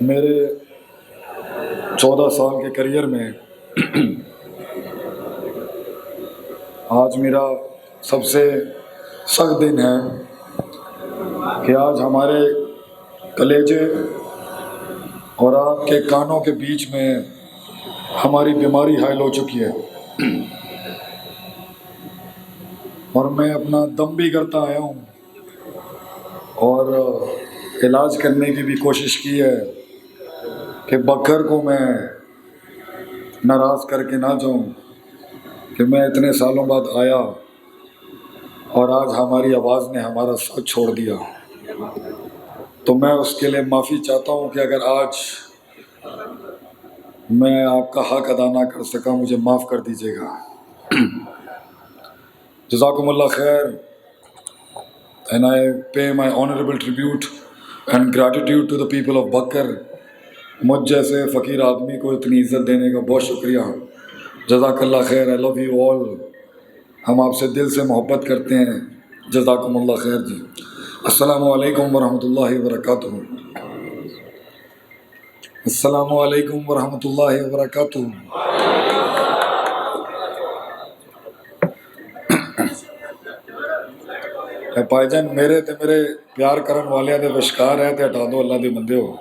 میرے 14 سال کے کیریئر میں آج میرا سب سے سخت دن ہے کہ آج ہمارے کلیجے اور آپ کے کانوں کے بیچ میں ہماری بیماری حائل ہو چکی ہے، اور میں اپنا دم بھی کرتا آیا ہوں اور علاج کرنے کی بھی کوشش کی ہے کہ بکر کو میں ناراض کر کے نہ جاؤں کہ میں اتنے سالوں بعد آیا اور آج ہماری آواز نے ہمارا ساتھ چھوڑ دیا۔ تو میں اس کے لیے معافی چاہتا ہوں کہ اگر آج میں آپ کا حق ادا نہ کر سکا، مجھے معاف کر دیجیے گا۔ جزاکم اللہ خیر، and I pay my honorable tribute and gratitude to the people of Bakkar۔ مجھ جیسے فقیر آدمی کو اتنی عزت دینے کا بہت شکریہ۔ جزاک اللہ خیر، I love you all۔ ہم آپ سے دل سے محبت کرتے ہیں۔ جزاکم اللہ خیر جی۔ السلام علیکم ورحمۃ اللہ وبرکاتہ۔ السلام علیکم ورحمۃ اللہ وبرکاتہ۔ پائی جان میرے تے میرے پیار کرن والے دے وشکار ہے تے ہٹا دو، اللہ دے بندے ہو۔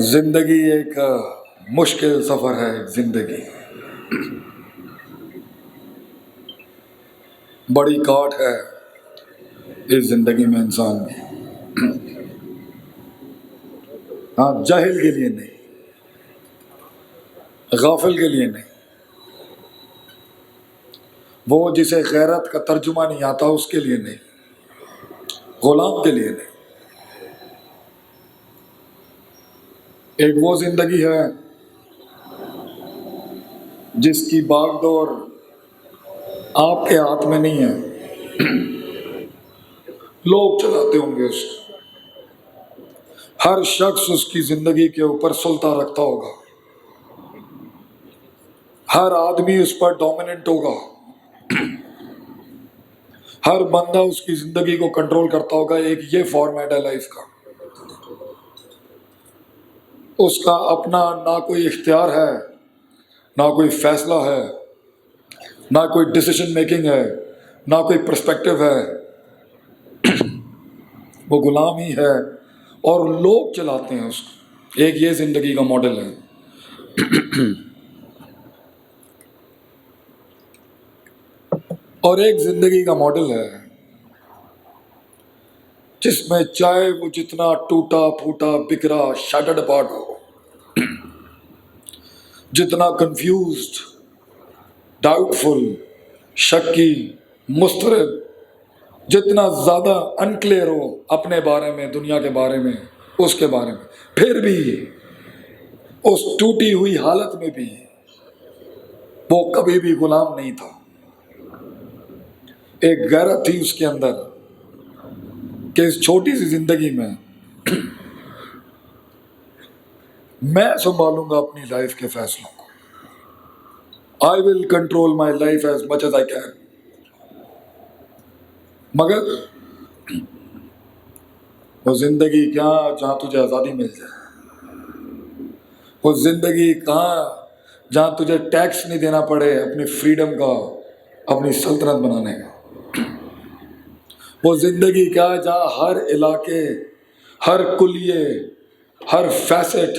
زندگی ایک مشکل سفر ہے، زندگی بڑی کاٹ ہے اس زندگی میں انسان کی۔ ہاں، جاہل کے لیے نہیں، غافل کے لیے نہیں، وہ جسے غیرت کا ترجمہ نہیں آتا اس کے لیے نہیں، غلام کے لیے نہیں۔ ایک وہ زندگی ہے جس کی باغ دور آپ کے ہاتھ میں نہیں ہے، لوگ چلاتے ہوں گے اس کو۔ ہر شخص اس کی زندگی کے اوپر سلطہ رکھتا ہوگا، ہر آدمی اس پر ڈومیننٹ ہوگا، ہر بندہ اس کی زندگی کو کنٹرول کرتا ہوگا۔ ایک یہ فارمیٹ ہے لائف کا۔ اس کا اپنا نہ کوئی اختیار ہے، نہ کوئی فیصلہ ہے، نہ کوئی ڈیسیشن میکنگ ہے، نہ کوئی پرسپیکٹو ہے۔ وہ غلام ہی ہے اور لوگ چلاتے ہیں اس کو۔ ایک یہ زندگی کا ماڈل ہے۔ اور ایک زندگی کا ماڈل ہے جس میں چاہے وہ جتنا ٹوٹا پھوٹا بکھرا شیٹرڈ اپارٹ ہو، جتنا کنفیوزڈ، ڈاؤٹ فل، شکی، مضطرب، جتنا زیادہ انکلیئر ہو اپنے بارے میں، دنیا کے بارے میں، اس کے بارے میں، پھر بھی اس ٹوٹی ہوئی حالت میں بھی وہ کبھی بھی غلام نہیں تھا۔ ایک غیرت تھی اس کے اندر کہ اس چھوٹی سی زندگی میں میں سنبھالوں گا اپنی لائف کے فیصلوں کو۔ I will control my life as much as I can۔ مگر وہ زندگی کہاں جہاں تجھے آزادی مل جائے، وہ زندگی کہاں جہاں تجھے ٹیکس نہیں دینا پڑے اپنی فریڈم کا، اپنی سلطنت بنانے کا۔ وہ زندگی کیا جہاں ہر علاقے، ہر کلیے، ہر فیسٹ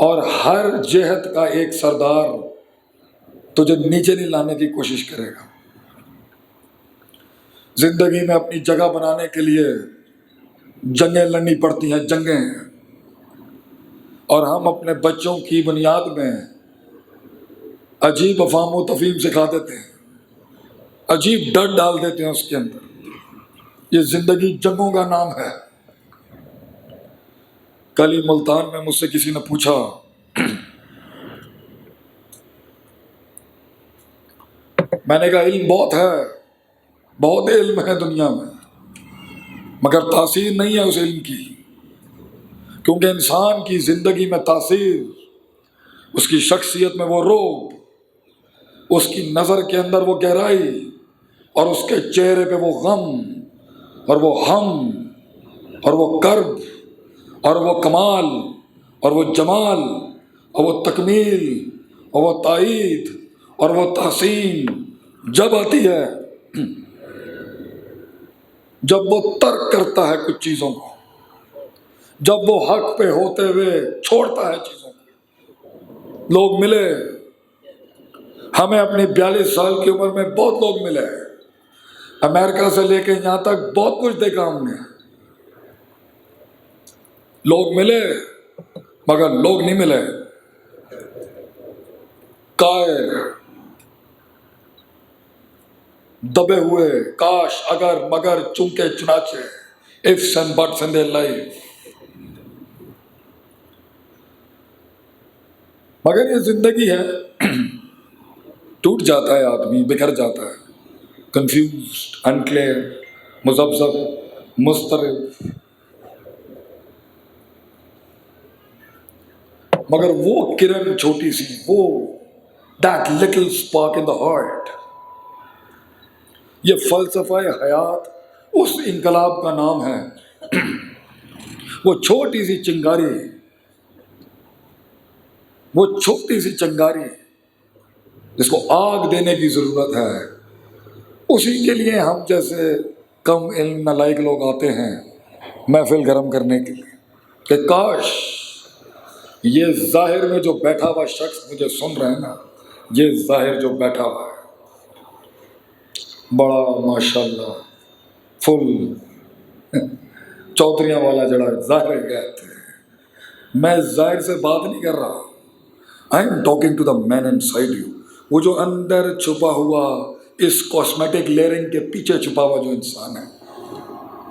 اور ہر جہت کا ایک سردار تجھے نیچے نہیں لانے کی کوشش کرے گا۔ زندگی میں اپنی جگہ بنانے کے لیے جنگیں لڑنی پڑتی ہیں، جنگیں ہیں، اور ہم اپنے بچوں کی بنیاد میں عجیب افہام و تفہیم سکھا دیتے ہیں، عجیب ڈر ڈال دیتے ہیں اس کے اندر۔ یہ زندگی جنگوں کا نام ہے۔ کل ہی ملتان میں مجھ سے کسی نے پوچھا، میں نے کہا علم بہت ہے، بہت علم ہے دنیا میں، مگر تاثیر نہیں ہے اس علم کی، کیونکہ انسان کی زندگی میں تاثیر، اس کی شخصیت میں وہ رعب، اس کی نظر کے اندر وہ گہرائی، اور اس کے چہرے پہ وہ غم اور وہ ہم اور وہ کرب اور وہ کمال اور وہ جمال اور وہ تکمیل اور وہ تائید اور وہ تحسین جب آتی ہے، جب وہ ترک کرتا ہے کچھ چیزوں کو، جب وہ حق پہ ہوتے ہوئے چھوڑتا ہے چیزوں کو۔ لوگ ملے ہمیں اپنی 42 سال کی عمر میں، بہت لوگ ملے، امریکہ سے لے کے یہاں تک بہت کچھ دیکھا ہم نے، لوگ ملے مگر لوگ نہیں ملے۔ کائر، دبے ہوئے، کاش، اگر، مگر، چونکہ، چنانچہ، ifs and buts in their life۔ مگر یہ زندگی ہے، ٹوٹ جاتا ہے آدمی، بکھر جاتا ہے، کنفیوزڈ، انکلیئر، مذبذب، مضطرب۔ مگر وہ کرن چھوٹی سی، وہ that little spark in the heart، یہ فلسفہ حیات اس انقلاب کا نام ہے۔ وہ چھوٹی سی چنگاری، وہ چھوٹی سی چنگاری جس کو آگ دینے کی ضرورت ہے، اسی کے لیے ہم جیسے کم علم نالائق لوگ آتے ہیں محفل گرم کرنے کے لیے، کہ کاش یہ ظاہر میں جو بیٹھا ہوا شخص مجھے سن رہے ہیں نا، یہ ظاہر جو بیٹھا ہوا ہے بڑا ماشاءاللہ فل چودھریاں والا جڑا ظاہر کہتے ہیں، میں ظاہر سے بات نہیں کر رہا، I am talking to the man inside you, وہ جو اندر چھپا ہوا، اس کاسمیٹک لیئرنگ کے پیچھے چھپا ہوا جو انسان ہے،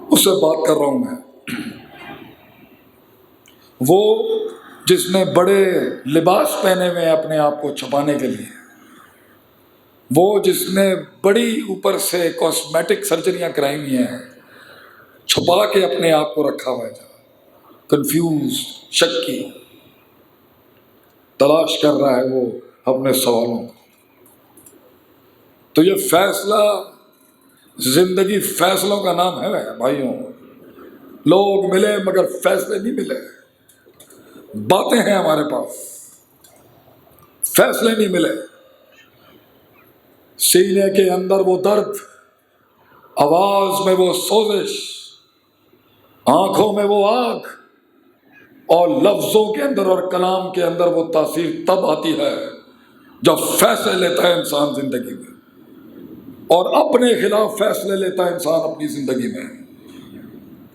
اس سے بات کر رہا ہوں میں۔ وہ جس نے بڑے لباس پہنے ہوئے ہیں اپنے آپ کو چھپانے کے لیے، وہ جس نے بڑی اوپر سے کاسمیٹک سرجریاں کرائی ہوئی ہیں، چھپا کے اپنے آپ کو رکھا ہوا ہے، کنفیوز، شکی، تلاش کر رہا ہے وہ اپنے سوالوں کو۔ تو یہ فیصلہ، زندگی فیصلوں کا نام ہے بھائیوں۔ لوگ ملے مگر فیصلے نہیں ملے، باتیں ہیں ہمارے پاس، فیصلے نہیں ملے۔ سینے کے اندر وہ درد، آواز میں وہ سوزش، آنکھوں میں وہ آگ، اور لفظوں کے اندر اور کلام کے اندر وہ تاثیر تب آتی ہے جب فیصلے لیتا ہے انسان زندگی میں، اور اپنے خلاف فیصلے لیتا ہے انسان اپنی زندگی میں،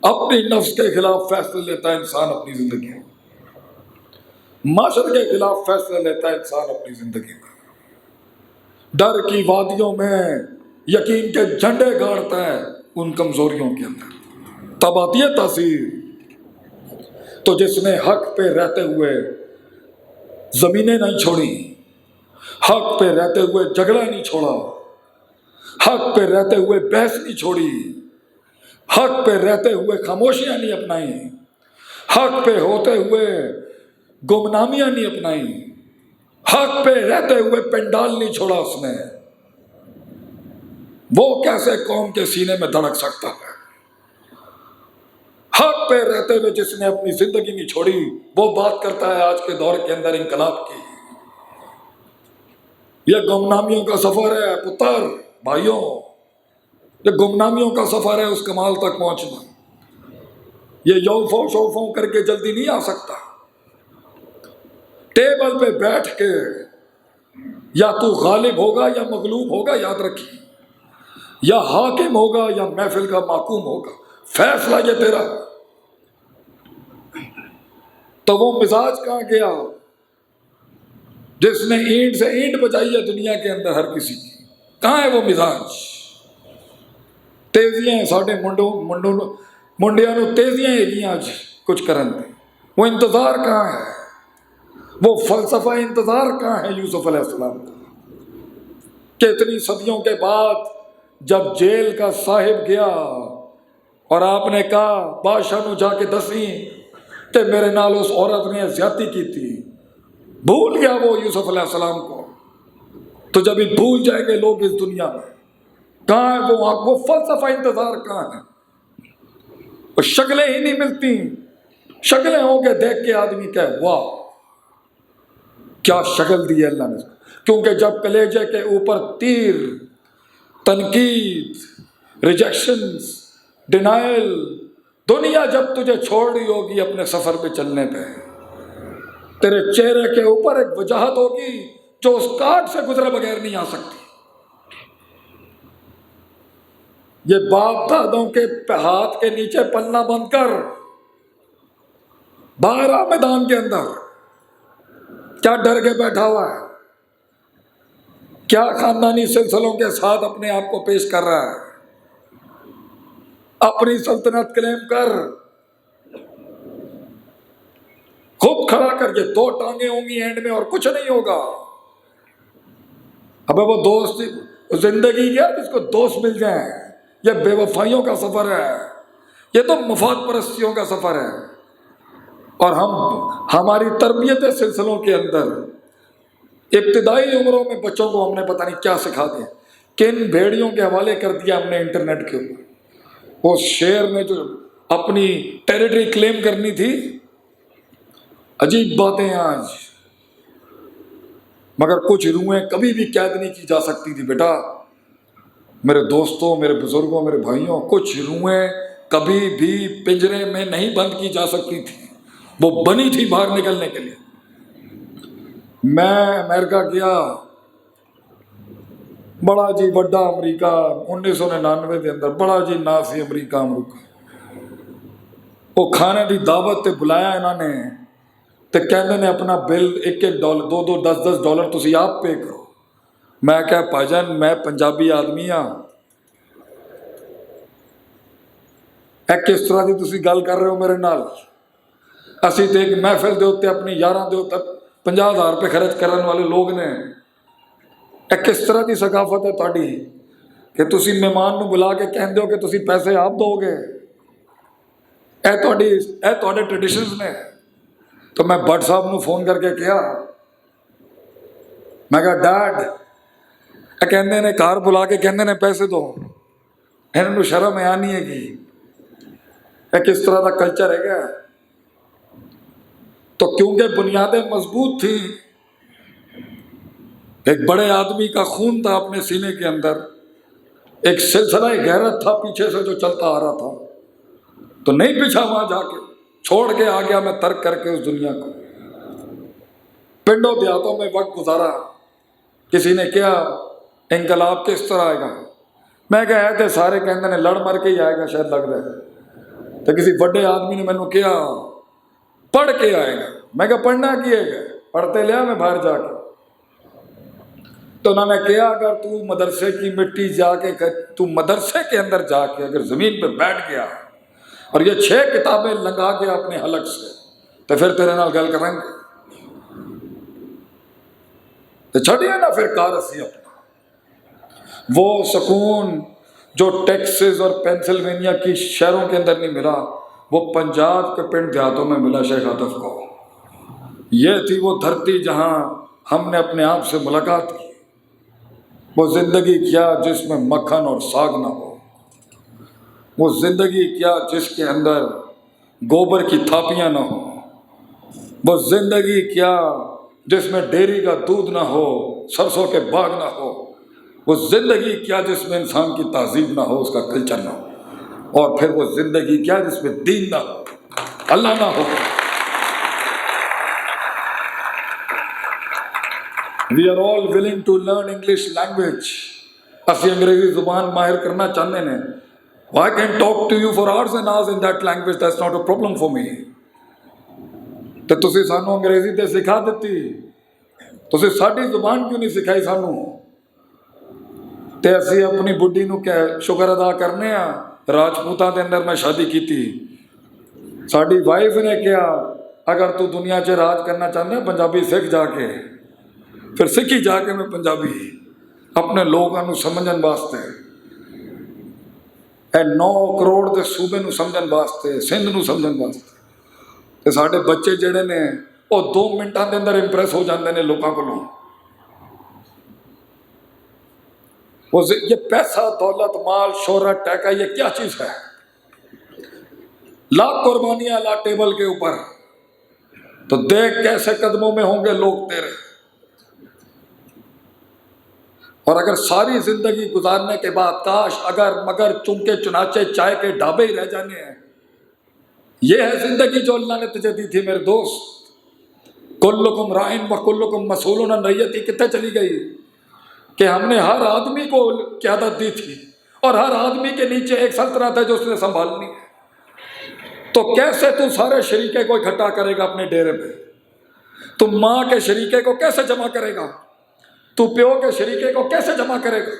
اپنی نفس کے خلاف فیصلے لیتا ہے انسان اپنی زندگی میں، معاشر کے خلاف فیصلے لیتا ہے انسان اپنی زندگی میں، ڈر کی وادیوں میں یقین کے جھنڈے گاڑتا ہے ان کمزوریوں کے اندر، تب آتی ہے تاثیر۔ تو جس نے حق پہ رہتے ہوئے زمینیں نہیں چھوڑی، حق پہ رہتے ہوئے جھگڑا نہیں چھوڑا، حق پہ رہتے ہوئے بحث نہیں چھوڑی، حق پہ رہتے ہوئے خاموشیاں نہیں اپنائیں، حق پہ ہوتے ہوئے گمنامیاں نہیں اپنائیں، حق پہ رہتے ہوئے پنڈال نہیں چھوڑا اس نے، وہ کیسے قوم کے سینے میں دھڑک سکتا ہے؟ حق پہ رہتے ہوئے جس نے اپنی زندگی نہیں چھوڑی، وہ بات کرتا ہے آج کے دور کے اندر انقلاب کی۔ یہ گمنامیوں کا سفر ہے پتر، بھائیوں، یہ گمنامیوں کا سفر ہے اس کمال تک پہنچنا۔ یہ یوفوں شوفوں کر کے جلدی نہیں آ سکتا۔ ٹیبل پہ بیٹھ کے یا تو غالب ہوگا یا مغلوب ہوگا، یاد رکھیے، یا حاکم ہوگا یا محفل کا محکوم ہوگا، فیصلہ یہ تیرا۔ تو وہ مزاج کہاں گیا جس نے اینٹ سے اینٹ بجائی ہے دنیا کے اندر ہر کسی کی؟ کہاں ہے وہ مزاج؟ تیزیاں ساڈے منڈیاں نو تیزیاں ہیگیاں آج کچھ کرن دے، وہ انتظار کہاں ہے؟ وہ فلسفہ انتظار کہاں ہے یوسف علیہ السلام کا؟ کہ اتنی صدیوں کے بعد جب جیل کا صاحب گیا اور آپ نے کہا بادشاہ نو جا کے دسیں کہ میرے نال اس عورت نے زیادتی کی تھی، بھول گیا وہ یوسف علیہ السلام کو، تو تو جب یہ بھول جائیں گے لوگ اس دنیا میں، کہاں ہے وہ فلسفہ انتظار کہاں ہے؟ وہ شکلیں ہی نہیں ملتی، شکلیں ہو کے دیکھ کے آدمی کہے واہ کیا شکل دی ہے اللہ نے، کیونکہ جب کلیجے کے اوپر تیر، تنقید، ریجیکشنز، ڈینائل، دنیا جب تجھے چھوڑ رہی ہوگی اپنے سفر پہ چلنے پہ، تیرے چہرے کے اوپر ایک وجاہت ہوگی جو اس کاٹ سے گزرے بغیر نہیں آ سکتی۔ یہ باپ دادوں کے ہاتھ کے نیچے پلنا بند کر، باہر آ میدان کے اندر، کیا ڈر کے بیٹھا ہوا ہے؟ کیا خاندانی سلسلوں کے ساتھ اپنے آپ کو پیش کر رہا ہے؟ اپنی سلطنت کلیم کر، خود کھڑا کر کے، دو ٹانگیں ہوں گی اینڈ میں اور کچھ نہیں ہوگا۔ ابے وہ دوست زندگی کیا جس کو دوست مل جائیں، یہ بے وفائیوں کا سفر ہے، یہ تو مفاد پرستیوں کا سفر ہے۔ اور ہماری تربیت سلسلوں کے اندر ابتدائی عمروں میں بچوں کو ہم نے پتہ نہیں کیا سکھا دیا، کن بھیڑیوں کے حوالے کر دیا ہم نے انٹرنیٹ کے اوپر۔ اس شیر نے جو اپنی ٹیریٹری کلیم کرنی تھی، عجیب باتیں ہیں آج، مگر کچھ روحیں کبھی بھی قید نہیں کی جا سکتی تھی بیٹا، میرے دوستوں، میرے بزرگوں، میرے بھائیوں، کچھ روحیں کبھی بھی پنجرے میں نہیں بند کی جا سکتی تھی، وہ بنی تھی باہر نکلنے کے لیے۔ میں امریکہ گیا، بڑا جی بڑا امریکہ، 1999 کے اندر بڑا جی ناسی امریکہ وہ کھانے دی دعوت تے بلایا انہوں نے، تے کہندے نے اپنا بل $1 $2 $10 تسی آپ پے کرو۔ میں کہا بھائی جان میں پنجابی آدمی ہاں، کس طرح دی تسی گل کر رہے ہو میرے نال؟ اسی تے ایک محفل دے ہوتے اپنی یاراں دے ہوتے 50,000 روپے خرچ کرنے والے لوگ نے، کس طرح دی ثقافت ہے تہاڈی کہ تسی مہمان نو بلا کے کہندے ہو کہ تسی پیسے آپ دو گے؟ اے تہاڈے ٹریڈیشنز نے۔ تو میں بٹ صاحب نو فون کر کے کہا، میں کہا ڈیڈ کہندے نے گھر بلا کے کہندے نے پیسے دو، انہوں نے شرم ہے نہیں ہے گی، کس طرح کا کلچر ہے گا؟ تو کیونکہ بنیادیں مضبوط تھی، ایک بڑے آدمی کا خون تھا اپنے سینے کے اندر، ایک سلسلہ غیرت تھا پیچھے سے جو چلتا آ رہا تھا، تو نہیں پیچھا وہاں جا کے چھوڑ کے آ گیا میں ترک کر کے اس دنیا کو۔ پنڈوں دیہاتوں میں وقت گزارا، کسی نے کیا انقلاب کس طرح آئے گا؟ میں کہا ہے تھے سارے کہندے نے لڑ مر کے ہی آئے گا شاید لگ رہا ہے، تو کسی بڑے آدمی نے مینوں کیا پڑھ کے آئے گا۔ میں کہا پڑھنا کیے گا؟ پڑھتے لیا میں باہر جا کے۔ تو انہوں نے کہا اگر تو مدرسے کی مٹی جا کے، تو مدرسے کے اندر جا کے اگر زمین پہ بیٹھ گیا اور یہ 6 کتابیں لنگا گیا اپنے حلق سے، تو پھر تیرے نال گل کریں گے، تو چھڑیے نا پھر کار اسی اپنا۔ وہ سکون جو ٹیکسز اور پینسلوینیا کی شہروں کے اندر نہیں ملا، وہ پنجاب کے پنڈ دیہاتوں میں ملا شیخ عاطف کو۔ یہ تھی وہ دھرتی جہاں ہم نے اپنے آپ سے ملاقات کی۔ وہ زندگی کیا جس میں مکھن اور ساگ نہ ہو، وہ زندگی کیا جس کے اندر گوبر کی تھاپیاں نہ ہوں، وہ زندگی کیا جس میں ڈیری کا دودھ نہ ہو، سرسوں کے باغ نہ ہو، وہ زندگی کیا جس میں انسان کی تہذیب نہ ہو، اس کا کلچر نہ ہو، اور پھر وہ زندگی کیا جس میں دین نہ ہو، اللہ نہ ہو۔ We are all willing to learn English language. اسی انگریزی زبان ماہر کرنا چاہتے ہیں۔ I can talk to you for hours and hours in that language. That's not a problem for me. تو تسی سانو انگریزی تے سکھا دیتی، تسی ساڈی زبان کیوں نہیں سکھائی سانو؟ تے اسی اپنی بڈھی نو کہ شکر ادا کرنے ہاں راجپوتاں دے اندر میں شادی کیتی، ساڈی وائف نے کہا اگر تو دنیا 'چ راج کرنا چاہتا ہے پنجابی سکھ جا کے، پھر سکھی جا کے میں پنجابی اپنے لوگوں کو سمجھن واسطے، اے 9 کروڑ دے صوبے نو سمجھن واسطے، سندھ نو سمجھن واسطے، تے ساڈے بچے جڑے نے وہ 2 منٹاں دے اندر امپریس ہو جاندے نے لوکاں کولوں۔ یہ پیسہ دولت مال شہرت ٹیکا یہ کیا چیز ہے؟ لاکھ قربانیاں لا ٹیبل کے اوپر، تو دیکھ کیسے قدموں میں ہوں گے لوگ تیرے۔ اور اگر ساری زندگی گزارنے کے بعد کاش اگر مگر چونکے چنانچہ چائے کے ڈھابے ہی رہ جانے ہیں، یہ ہے زندگی جو اللہ نے تجھے دی تھی میرے دوست۔ کلکم رائن و کلکم مسئول عن رعیتہ کتنے چلی گئی کہ ہم نے ہر آدمی کو قیادت دی تھی اور ہر آدمی کے نیچے ایک سلطنت ہے جو اس نے سنبھالنی ہے۔ تو کیسے تو سارے شریکے کو اکٹھا کرے گا اپنے ڈیرے پہ؟ تو ماں کے شریکے کو کیسے جمع کرے گا؟ تو پیو کے شریکے کو کیسے جمع کرے گا؟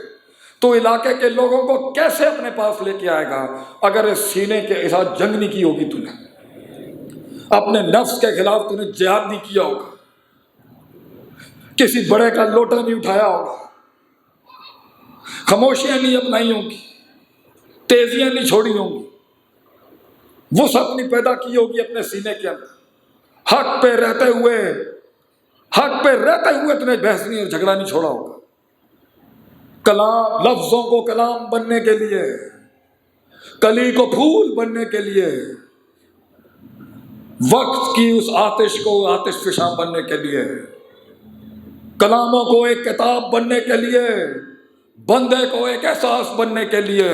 تو علاقے کے لوگوں کو کیسے اپنے پاس لے کے آئے گا اگر اس سینے کے ساتھ جنگ نہیں کی ہوگی؟ تو نے اپنے نفس کے خلاف تو نے جہاد نہیں کیا ہوگا، کسی بڑے کا لوٹا نہیں اٹھایا ہوگا، خاموشیاں نہیں اپنائی ہوں گی، تیزیاں نہیں چھوڑی ہوں گی، وسعت نہیں پیدا کی ہوگی اپنے سینے کے اندر، حق پہ رہتے ہوئے تم نے بحث نہیں اور جھگڑا نہیں چھوڑا ہوگا۔ کلام لفظوں کو کلام بننے کے لیے، کلی کو پھول بننے کے لیے، وقت کی اس آتش کو آتش فشاں بننے کے لیے، کلاموں کو ایک کتاب بننے کے لیے، بندے کو ایک احساس بننے کے لیے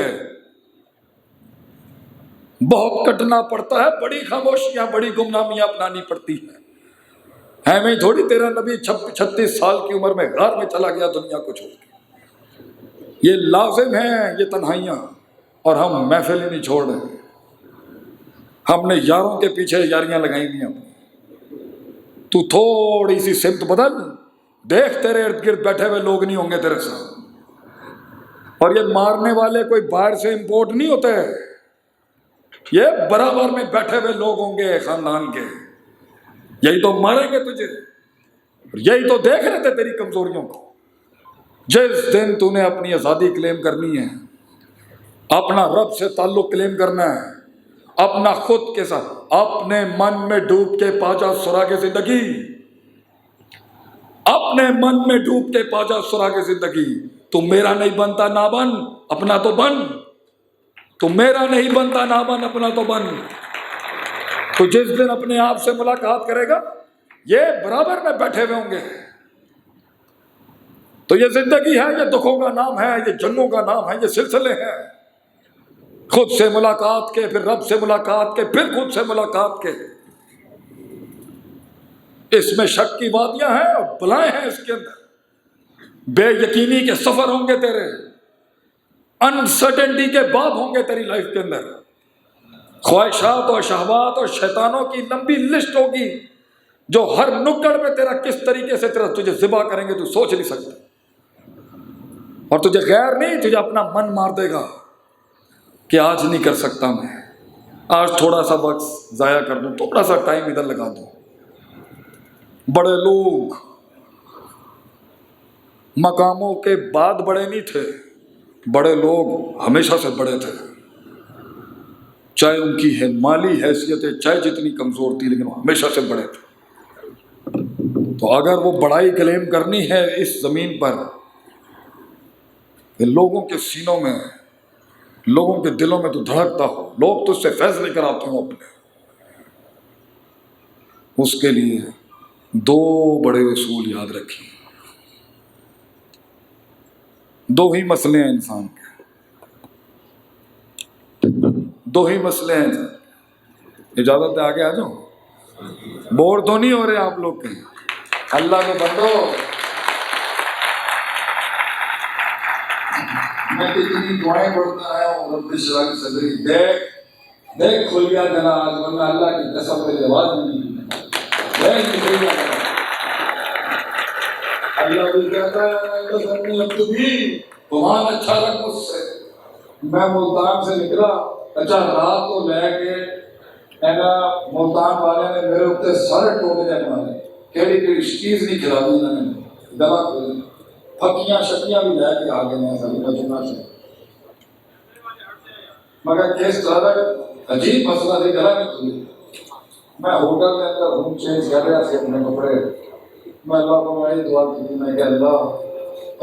بہت کٹنا پڑتا ہے، بڑی خاموشیاں بڑی گمنامیاں اپنانی پڑتی ہیں۔ ہے میں تھوڑی تیرا نبی 36 سال کی عمر میں غار میں چلا گیا دنیا کو چھوڑ کے۔ یہ لازم ہیں یہ تنہائیاں، اور ہم محفل ہی نہیں چھوڑ رہے۔ ہم نے یاروں کے پیچھے یاریاں لگائی ہوئی ہیں۔ تو تھوڑی سی سمت بدل، دیکھ تیرے ارد گرد بیٹھے ہوئے لوگ نہیں ہوں گے تیرے ساتھ، اور یہ مارنے والے کوئی باہر سے امپورٹ نہیں ہوتے، یہ برابر میں بیٹھے ہوئے لوگ ہوں گے خاندان کے، یہی تو ماریں گے تجھے، یہی تو دیکھ رہے تھے تیری کمزوریوں کو۔ جس دن تو نے اپنی آزادی کلیم کرنی ہے، اپنا رب سے تعلق کلیم کرنا ہے، اپنا خود کے ساتھ اپنے من میں ڈوب کے پا جا سراغ زندگی، اپنے من میں ڈوب کے پا جا سراغ زندگی۔ تو میرا نہیں بنتا نہ بن، اپنا تو بن۔ تو میرا نہیں بنتا نہ بن، اپنا تو بن۔ تو جس دن اپنے آپ سے ملاقات کرے گا، یہ برابر میں بیٹھے ہوئے ہوں گے۔ تو یہ زندگی ہے، یہ دکھوں کا نام ہے، یہ جنگوں کا نام ہے، یہ سلسلے ہیں، خود سے ملاقات کے، پھر رب سے ملاقات کے، پھر خود سے ملاقات کے۔ اس میں شک کی وادیاں ہیں اور بلائیں ہیں، اس کے اندر بے یقینی کے سفر ہوں گے تیرے، انسرٹنٹی کے باب ہوں گے تیری لائف کے اندر، خواہشات اور شہوات اور شیطانوں کی لمبی لسٹ ہوگی جو ہر نکڑ میں تیرا کس طریقے سے تجھے ذبح کریں گے تو سوچ نہیں سکتا۔ اور تجھے غیر نہیں، تجھے اپنا من مار دے گا کہ آج نہیں کر سکتا، میں آج تھوڑا سا وقت ضائع کر دوں، تھوڑا سا ٹائم ادھر لگا دوں۔ بڑے لوگ مقاموں کے بعد بڑے نہیں تھے، بڑے لوگ ہمیشہ سے بڑے تھے، چاہے ان کی ہے مالی حیثیتیں چاہے جتنی کمزور تھی، لیکن وہ ہمیشہ سے بڑے تھے۔ تو اگر وہ بڑائی کلیم کرنی ہے اس زمین پر، کہ لوگوں کے سینوں میں، لوگوں کے دلوں میں تو دھڑکتا ہو، لوگ تجھ سے فیصلے کراتے ہوں اپنے، اس کے لیے 2 بڑے اصول یاد رکھیں۔ 2 ہی مسئلے ہیں انسان کے، 2 ہی مسئلے ہیں۔ اجازت ہے آگے آ جاؤ، بور تو نہیں ہو رہے آپ لوگ کہیں؟ اللہ کو بندو، میں کتنی دعائیں پڑھتا آیا ہوں، رب اشرح لی صدری، دیکھ کھل گیا جنا آج، ورنہ اللہ کی قسم میری آواز نہیں دی۔ اللہ بھی کہتا ہے اب تو بھی گمان اچھا لگ مجھ سے۔ میں ملتان سے نکلا، اچھا رات کو لے کے ملتان والے نے میرے اوپر سارے ٹوکے مارے، کہڑی چیز نہیں کھلا دی انہوں نے، دوا پھکیاں شکیاں بھی لے کے آگے میں چنا سے، مگر کس طرح عجیب مسئلہ تھی، گلا نہیں کھلی۔ میں ہوٹل کے اندر روم چینج کر رہا تھا اپنے کپڑے، میں اللہ کو میں دعا کی، میں کہ اللہ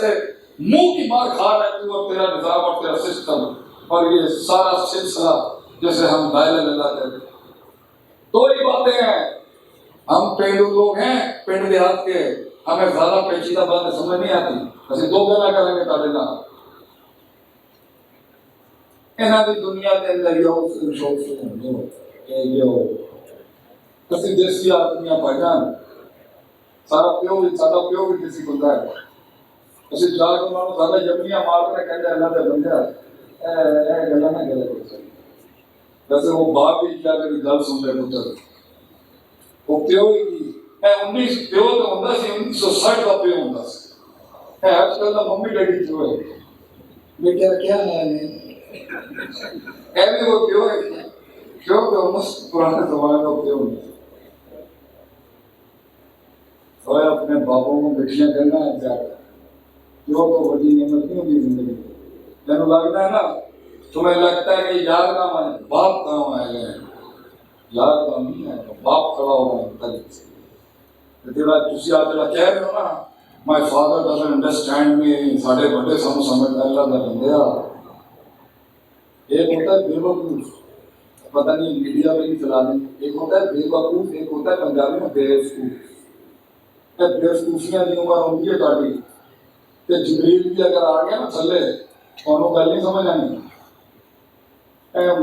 سے منہ کی مار کھا رہے تو اور تیرا نظام اور تیرا سسٹم اور یہ سارا سلسلہ جسے ہم لا الہ الا اللہ کہتے ہیں. دو ہی باتیں ہیں. ہم پینڈو لوگ ہیں, پنڈ دیہات کے, ہمیں زیادہ پیچیدہ باتیں سمجھ نہیں آتی. ایسے دو گنا کریں گے تابے نہ انہاں دی دنیا کے اندر یہ شوق سے یہ کسی دیسی آدمیاں پائی جان سارا پیو بھی کسی کو ہے. اسی جا کے انہوں نے زیادہ جمعیاں مارنے کہتے ہیں اللہ دے بندے اے گلا نہ کرے کوئی. ویسے وہ باپ بھی کیا کری گل سن رہے پتر وہ پیو ہی کی پیو تو ہوندا سی 1960 کا پیو ہوندا سی. آج کل کا ممی ڈیڈی پیو ہے بیٹا کیا حال ہے ایویں وہ پیو ہے پیو تو پرانے زمانے کا پیو ہوندا. اور اپنے باپوں کو بیٹیاں کرنا ہے جا کر پیو تو بڑی نعمت نہیں ہوتی زندگی میں. تینوں لگتا ہے نا تمہیں لگتا ہے کہ یار کام آئے باپ کام آئے گئے یار کام نہیں آئے گا باپ کھڑا ہو رہا ہے. تھی آج جڑا کہہ رہے ہو نا my father doesn't understand me ساڈے بڑے سانو سمجھدا اللہ دا بندیا. ایک ہوتا ہے بے وقوف پتہ نہیں میڈیا پہ نہیں چلا دیں. ایک ہوتا ہے بے وقوف ایک ہوتا ہے پنجابی میں بے وقوف. بےوقوفیاں کی عمر ہوتی ہے تاری کہ جبریل بھی اگر آ گیا نا تھلے تو گل نہیں سمجھ آنی.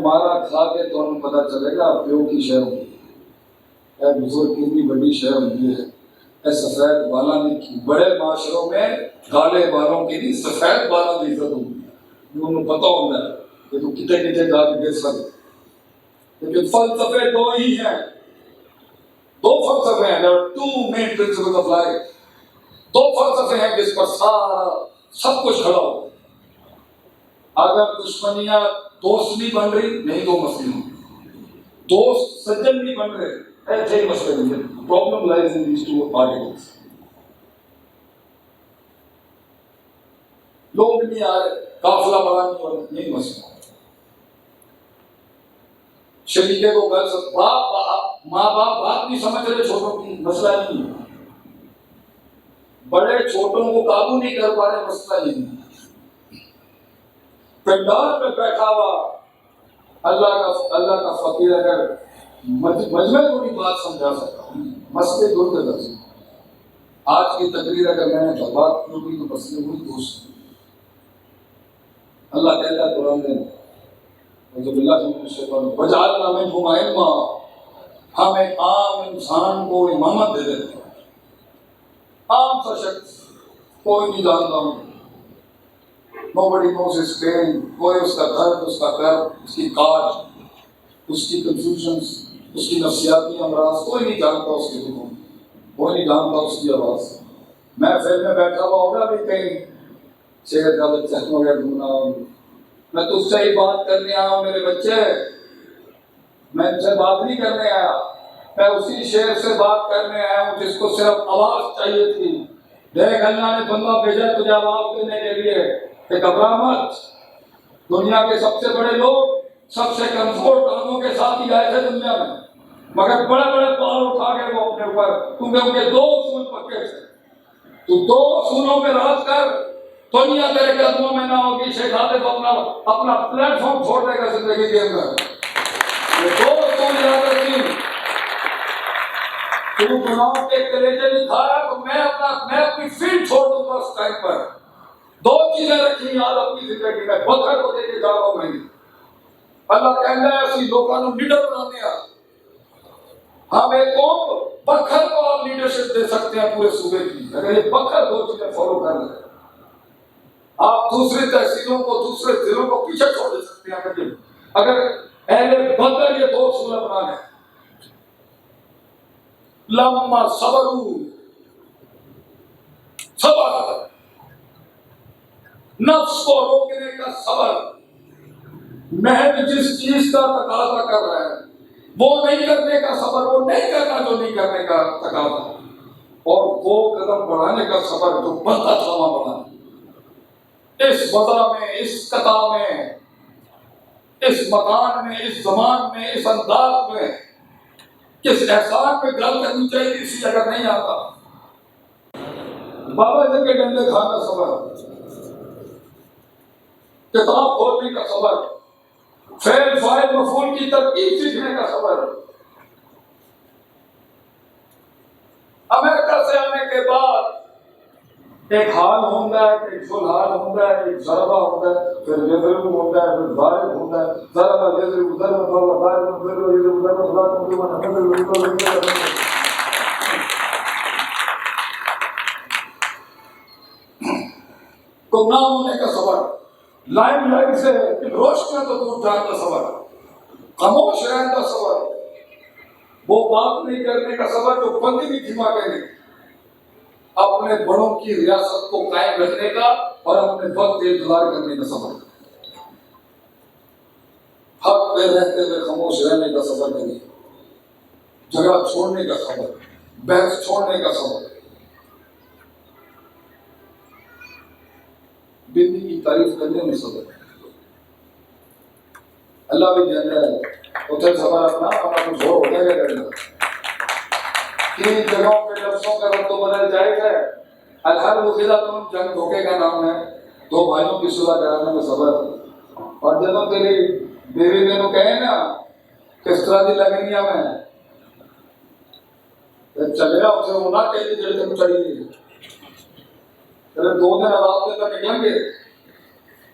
مارا کھا کے تو پتہ چلے گا پیو کی شے ہوتی ہے. بزرگ کتنی بڑی شے ہوتی ہے. سفید بالاں کی بڑے معاشروں میں کالے بالوں کی نہیں سفید بالاں کی عزت ہوتی ہے. انہوں پتہ ہوتا ہے کہ تو کتنے کتنے جا کے دیکھ سکتے. لیکن فلسفے دو ہی ہیں. دو فلسفے ہیں. there are two main principles of life. دو فلسفے ہیں جس پر سارا سب کچھ کھڑا ہو. اگر دشمنیاں دوست نہیں بن رہی نہیں تو مسئلے ہوں. دوست سجن نہیں بن رہے ایسے ہی مسئلے نہیں. Problem lies in these two particles. لوگ نہیں آ رہے قافلہ بڑا نہیں ہو رہا نہیں مسئلہ. شریکے کو گھر سے ماں باپ بات نہیں سمجھ رہے چھوٹوں کی مسئلہ نہیں ہے. بڑے چھوٹوں کو قابو نہیں کر پا رہے مسئلہ نہیں ہے. پنڈال میں بیٹھا ہوا اللہ کا فقیر اگر مجمع کو بھی بات سمجھا سکتا ہوں مسئلے دور کے درس. آج کی تقریر اگر میں نے بات کی ہوگی تو مسئلے ہوئی دوست. اللہ کہتا ہے قرآن میں وجعلنا منہم ائمہ ہم ایک عام انسان کو امامت دے دیتے ہیں. عام سا شخص کوئی نہیں جانتا ہوں. nobody knows his pain. کوئی اس کا درد اس کا درد اس کی کاج اس کی کنفیوژنس اس کی نفسیاتی امراض کوئی نہیں جانتا. اس کے دکھوں کوئی نہیں جانتا اس کی آواز. میں فیل میں بیٹھا ہوا ہوگا بھی کہیں شہر کا بچہ وغیرہ ڈھونڈنا ہوں. میں تجھ سے ہی بات کرنے آیا ہوں میرے بچے. میں ان سے بات نہیں کرنے آیا. میں اسی شہر سے بات کرنے آیا ہوں جس کو صرف آواز چاہیے تھی. دیکھ اللہ نے بندہ بھیجا تجھے آواز دینے کے لیے کہ گھبرا مت. دنیا کے سب سے بڑے لوگ سب سے کمزور ٹانگوں کے ساتھ ہی آئے تھے دنیا میں مگر بڑے بڑے پہاڑ اٹھا کے وہ اپنے اوپر کیونکہ ان کے دو اصول پکے تھے. تو دو اصولوں پہ راز کر دنیا تیرے قدموں میں نہ ہوگی. شیخ عادل اپنا پلیٹ فارم چھوڑ دے گا زندگی کے اندر. یہ دو اصول یاد رکھی. تو گناہوں کے کلیجے نہیں کھایا تو میں اپنی فیلڈ چھوڑ دوں گا اس ٹائم پر. دو چیزیں رکھی یاد اپنی زندگی میں. بکر کو دے کے جا رہا ہوں میں. اللہ کہنا ہے اسی لوگوں کو لیڈر بنانے ہیں. ہم ایک قوم بکر کو آپ لیڈرشپ دے سکتے ہیں پورے صوبے کی اگر یہ بکر دو چیزیں فالو کر لیں. آپ دوسری تحصیلوں کو دوسرے ضلعوں کو پیچھے چھوڑ دے سکتے ہیں اگر اہل بدر یہ دو اصول بنا لیں. لما صبروا صبر نفس کو روکنے کا صبر. محض جس چیز کا تقاضا کر رہا ہے وہ نہیں کرنے کا صبر. وہ نہیں کرنا جو نہیں کرنے کا تقاضا اور وہ قدم بڑھانے کا صبر جو بڑھتا تھاما بڑھانا. اس وضع میں اس قطع میں اس مکان میں اس زمان میں اس انداز میں کس احسان پہ گل کرنی چاہیے اسی اگر نہیں آتا. بابا جی کے ڈنڈے کھانا صبر، کتاب کھولنے کا صبر، فعل فاعل مفعول کی ترکیب سیکھنے کا صبر۔ امریکہ سے آنے کے بعد ایک حال ہوتا ہے، ایک فل حال ہوتا ہے، ایک ضربہ ہوتا ہے، پھر یضرب ہوتا ہے، پھر ضارب ہوتا ہے، ضربہ یضرب ضربہ ضارب گمراہ ہونے کا صبر، لائم لائٹ سے روشنیاں تو دور جانے کا صبر، خاموش رہنے کا صبر، وہ بات نہیں کرنے کا صبر جو بندی بھی دھیما کہنے، اپنے بڑوں کی ریاست کو قائم رکھنے کا اور اپنے وقت انتظار کرنے کا صبر، حق پہ رہتے ہوئے خاموش رہنے کا صبر کریے، جھگڑا چھوڑنے کا صبر، بحث چھوڑنے کا صبر، بندی کی تعریف کرنے میں صبر۔ اللہ بھی کہتا ہے اتر صبر اپنا کچھ اور ہوتا ہے کرنا، تین جگہوں پہ لفظوں کا رد و بدل جائز ہے۔ الحرب خدعۃ، جنگ دھوکے کا نام ہے، دو بھائیوں کی صلح کرانے میں صبر، اور جب تیری بیوی نے کہے نا کس طرح دی لگ رہی میں چلے گا اسے وہ نہ کہتی جڑ تم چڑھی گئی چلے 2 دن رات دن تک نکلیں گے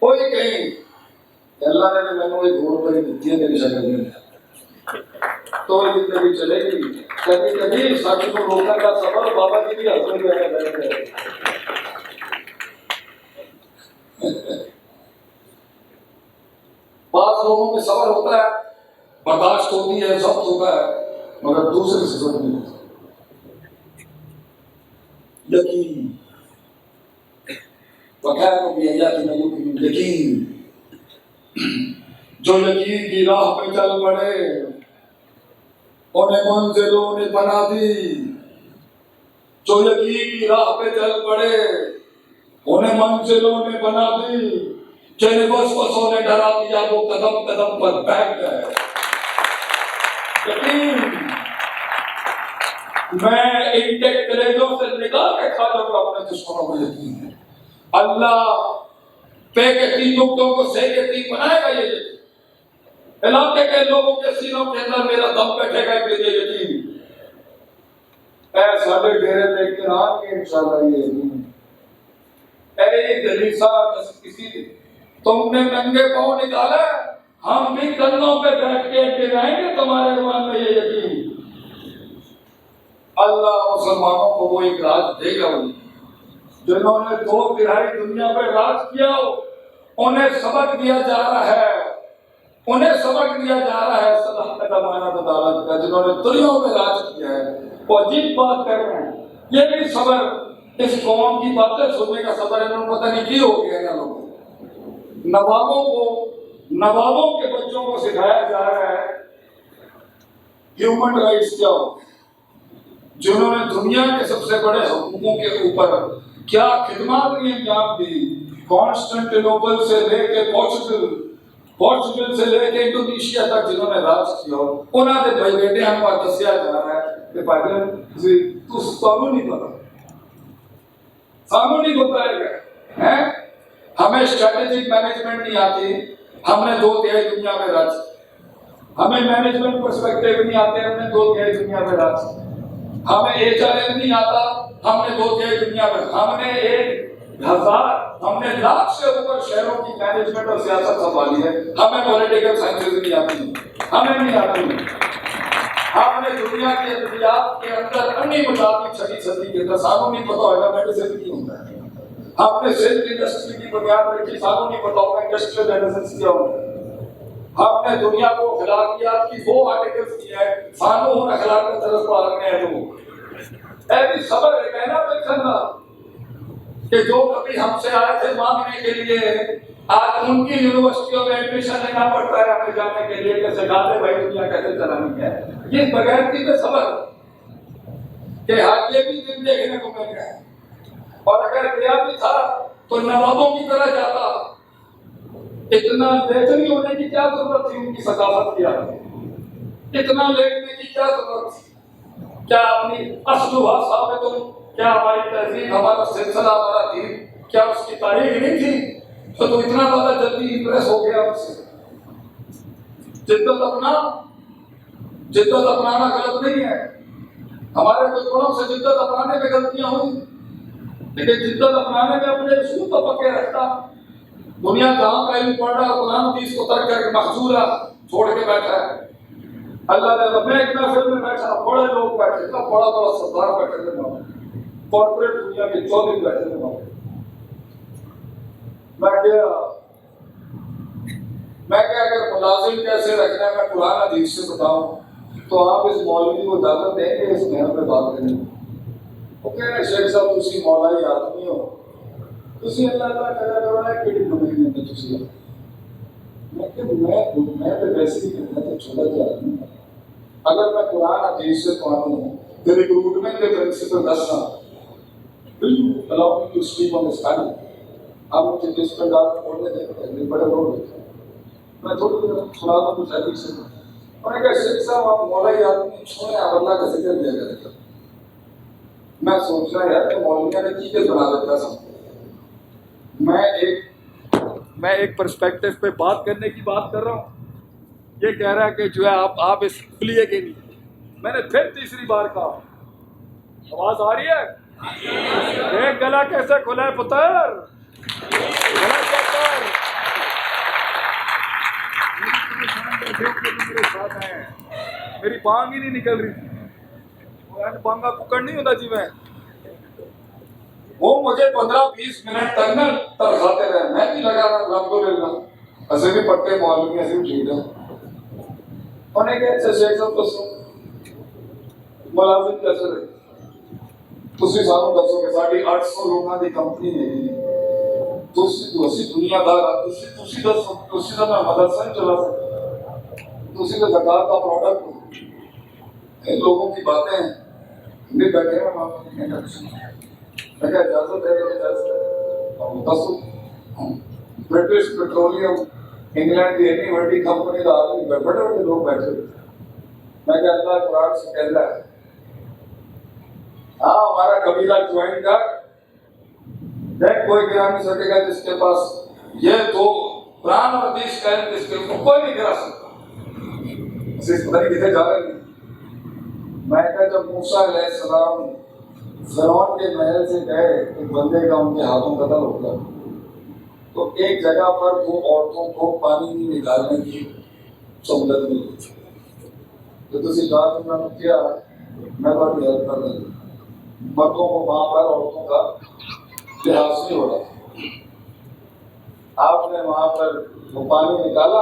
کوئی کہیں اللہ نے مینوں ایک گھوڑ پر دیتی ہے میری شکل میں تو یہ زندگی چلے گی۔ کبھی کبھی سچ کو روکنے کا صبر بابا جی بھی حاصل ہے۔ بعض لوگوں میں صبر ہوتا ہے، برداشت ہوتی ہے، ضبط ہوتا ہے، مگر دوسرے سے ضبط نہیں ہوتا۔ یقین وغیرہ بھی یقین، جو یقین کی راہ پہ چل پڑے انہیں منزلوں نے بنا دی، جو یقین کی راہ پہ چل پڑے انہیں منزلوں نے بنا دی، جنہیں وسوسوں نے ڈرا دیا وہ قدم قدم پر بیٹھ گئے۔ یقین میں انٹیکٹ کلیجوں سے نکال کے کھا جاؤں گا اپنے دشمنوں کو، یقین ہے اللہ پے کے 3 نقطوں کو صحیح کے 3 بنائے گا، یہ یقین علاقے کے لوگوں کے سینوں کے اندر میرا دم بیٹھے گا، یہ یقین اے سارے ڈیرے دیکھ کے آن گے انشاءاللہ، یہ یقین اے دلیسا کسی تم نے ننگے پاؤں نکالا، ہم بھی کندھوں پہ بیٹھ کے ڈرائیں گے تمہارے ایمان میں، یہ یقین اللہ مسلمانوں کو وہ ایک راج دے گا، جنہوں نے 2/3 دنیا پہ راج کیا انہیں سبق دیا جا رہا ہے، انہیں سبق دیا جا رہا ہے صلاحیت امانت عدالت کا، جنہوں نے دنیا پہ راج کیا ہے وہ عجیب بات کر رہے ہیں۔ یہ بھی صبر، اس قوم کی باتیں سننے کا صبر انہوں نے پتہ نہیں کی ہو گیا ہے، لوگوں نوابوں کے بچوں کو سکھایا جا رہا ہے ہیومن رائٹس کیا ہو، جنہوں نے دنیا کے سب سے بڑے حقوقوں کے اوپر کیا خدمات نے انجام دی، کانسٹنٹینوپل سے لے کے پورچگل سے لے کے انڈونیشیا تک جنہوں نے راج کیا، انہوں نے بھائی بیٹے ہم پر دسیا جا رہا ہے کہ پاکستان تو سانو نہیں پتا، سانو نہیں بتائے گا، ہمیں اسٹریٹجک مینجمنٹ نہیں آتی، ہم نے 2/3 دنیا میں راج، ہمیں مینجمنٹ پرسپیکٹیو نہیں آتے، ہم نے 2/3 دنیا میں راج، ہمیں HRM نہیں آتا، ہم نے 2/3 دنیا میں، ہم نے 1,000 سے اوپر شہروں کی مینجمنٹ اور سیاست سنبھالی ہے، ہمیں پولیٹیکل سائنسز نہیں آتی، ہمیں نہیں آتی، ہم نے دنیا کے ادبیات کے اندر انہی مطابق 6ویں صدی کے اندر سانوں نہیں پتا ہوگا میڈیسن کی ہوتا ہے، ہم نے سلک انڈسٹری کی بنیاد رکھی، سانوں نہیں پتا ہوگا انڈسٹریل ریلیشنز کیا ہوتا ہے، ہم نے دنیا کو اخلاقیات کی وہ آرٹیکلز کی ہے، سانوں ان اخلاق کا طرف پالنے ہیں لوگ، ایسی صبر ہے کہنا بچھنا کہ جو کبھی ہم سے آئے تھے مانگنے کے لیے آج ان کی یونیورسٹیوں میں ایڈمیشن لینا پڑتا ہے ہمیں جانے کے لیے کہ سکھا دے بھائی دنیا کیسے چلانی ہے، یہ بغیر کی صبر کہ آج یہ بھی دن دیکھنے کو مل گیا، اور اگر گیا بھی تھا تو نوابوں کی طرح جاتا، اتنا بہتری ہونے کی کیا ضرورت تھی، ان کی ثقافت کیا، اتنا لیٹنے کی کیا ضرورت تھی، کیا اپنی اصل بھاشا میں تم کیا ہماری تہذیب، ہمارا سلسلہ، ہمارا دین، کیا اس کی تاریخ نہیں تھی؟ تو اتنا زیادہ جلدی امپریس ہو گیا اس سے؟ جدت اپنانا غلط نہیں ہے، ہمارے کچھ بڑوں سے جدت اپنانے میں غلطیاں ہوئی، لیکن جدت اپنانے میں اپنے اصول تو پکے رکھتا۔ دنیا جہاں کا علم پڑھ رہا، قرآن حدیث کو ترک کر کے محجورہ چھوڑ کے بیٹھا ہے۔ اللہ نے میں ایک محفل میں بیٹھا، بڑے لوگ بیٹھے تھے، بڑا سردار بیٹھے تھے، کارپوریٹ دنیا کے چودھری بیٹھے تھے۔ میں کیا اگر ملازم کیسے رکھنا ہے میں قرآن حدیث سے بتاؤں تو آپ اس مولوی کو اجازت دیں گے اس محل پہ بات کرنے؟ وہ کہہ رہے شیخ صاحب تسی مولائی آدمی ہو، تسی اللہ تعالیٰ کرا کرو ہے کہ زمین میں تسی میں تو ویسے ہی کرنا تو چھوٹا جا آدمی ہوں۔ اگر میں قرآن حدیث سے پڑھوں تو ریکروٹمنٹ کے پرنسپل دسنا allow me to speak on this panel. آپ مجھے جس پر ڈال میں بولنے دیں بڑے لوگ دیتے ہیں، میں تھوڑی دیر سنا دوں کچھ حدیث سے۔ میں نے کہا شیخ صاحب آپ مولائی آدمی چھوڑیں، آپ اللہ کا ذکر دیا کریں گے۔ میں سوچ رہا یار کہ مولویوں نے کی بنا دیتا سب۔ میں ایک پرسپیکٹو پہ بات کرنے کی بات کر رہا ہوں، یہ کہہ رہا ہے کہ جو ہے آپ اس کھلیے کہ نہیں۔ میں نے پھر تیسری بار کہا، آواز آ رہی ہے؟ ایک گلا کیسے کھلا ہے پتر، گلا پتر میرے ساتھ ہیں، میری بانگ ہی نہیں نکل رہی تھی، بانگا ککڑ نہیں ہوتا جی میں، وہ مجھے 15-20 منٹ تک نا ترخاتے رہے، میں بھی لگا رہا الحمدللہ، ایسے بھی پکے معلوم ایسے بھی ٹھیک ہے۔ انہیں کہ اچھا شیخ صاحب دسو ملازم کیسے رہے؟ تسی سانو دسو کہ ساڑی 800 لوگوں کی کمپنی نہیں، تسی دنیا دار، تسی دسو، تسی تو میں مدرسہ نہیں چلا سکتا، تسی تو زکات کا پروڈکٹ ہو، ان لوگوں کی باتیں ہیں بھی بیٹھے ہیں۔ میں کہا اجازت ہے کہ اجازت ہے دسو۔ برٹش پیٹرولیم انگلینڈ کی اتنی بڑی کمپنی کا آدمی بڑے بڑے لوگ بیٹھے ہوئے۔ میں کہا اللہ قرآن سے کہہ رہا ہے ہاں ہمارا قبیلہ جوائن کر، دیکھ کوئی گرا نہیں سکے گا جس کے پاس یہ دو قرآن اور حدیث کا علم، جس کے کوئی نہیں گرا سکتا۔ اسے پتہ نہیں کدھر جا رہے ہیں۔ میں کہا جب موسیٰ علیہ السلام فرعون کے محل سے گئے ایک بندے کا ان کے ہاتھوں قتل ہو گیا، تو ایک جگہ پر 2 عورتوں کو پانی نہیں نکالنے کی سہولت ملی تھی، تو تسی کہا کہ میں کیا میں بڑی ہیلپ کر دیں، مردوں کو وہاں پر عورتوں کا لحاظ نہیں ہو رہا تھا۔ آپ نے وہاں پر وہ پانی نکالا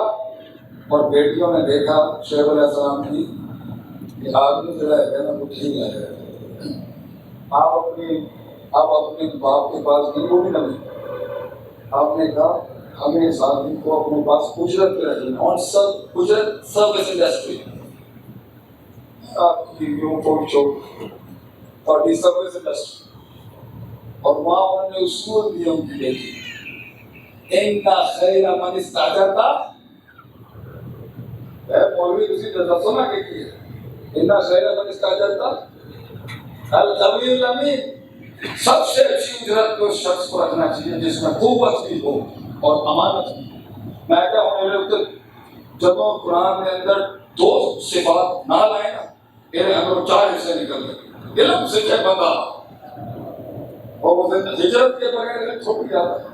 اور بیٹیوں نے دیکھا شیخ علیہ السلام کی کہ آدمی جو ہے نا وہ ٹھیک ہے، آپ اپنے باپ کے پاس نہیں، وہ بھی نہ آپ نے کہا ہمیں اس آدمی کو اپنے پاس اجرت پہ رکھنا، اور سب اجرت سروس انڈسٹری آپ کی سروس انڈسٹری، اور وہاں انہوں نے اصول بھی ہم کی دیکھی ان خیر من استاجرتا، مولوی کسی دسو نا کہ ان خیر من استاجرتا القوی الامین، سب سے اچھی اجرت کو شخص کو رکھنا چاہیے جس میں قوت بھی ہو اور امانت بھی۔ میں کیا ہوں میرے اوپر جب قرآن کے اندر 2 صفات نہ لائے نا، میرے اندر 4 حصے نکل گئے، علم سے ہے بندہ، اور وہ ہجرت کے بغیر چھوٹ جاتا ہے۔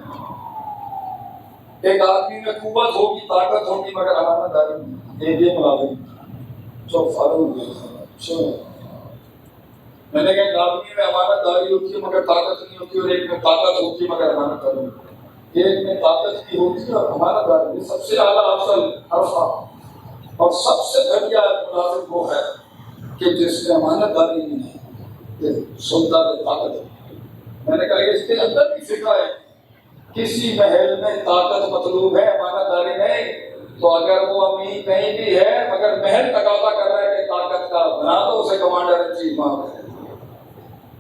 ایک آدمی میں قوت ہوگی، طاقت ہوگی، مگر امانت داری نہیں، ایک یہ ملازم جو فاروق ہے۔ میں نے کہا ایک آدمی میں امانت داری ہوتی ہے مگر طاقت نہیں ہوتی، اور ایک میں طاقت ہوتی ہے مگر امانت داری نہیں ہوتی۔ ایک میں طاقت بھی ہوتی ہے اور امانت داری، سب سے اعلیٰ افضل عرفہ اور سب سے گھٹیا ملازم وہ ہے کہ جس میں امانت داری نہیں ہے، سلطان طاقت ہے۔ میں نے کہا اس کے اندر بھی فکر ہے، کسی محل میں طاقت مطلوب ہے، امانت داری نہیں، تو اگر وہ امین نہیں بھی ہے مگر محل تقاضا کر رہا ہے کہ طاقت کا بنا دو اسے کمانڈر ان چیف مان ہے۔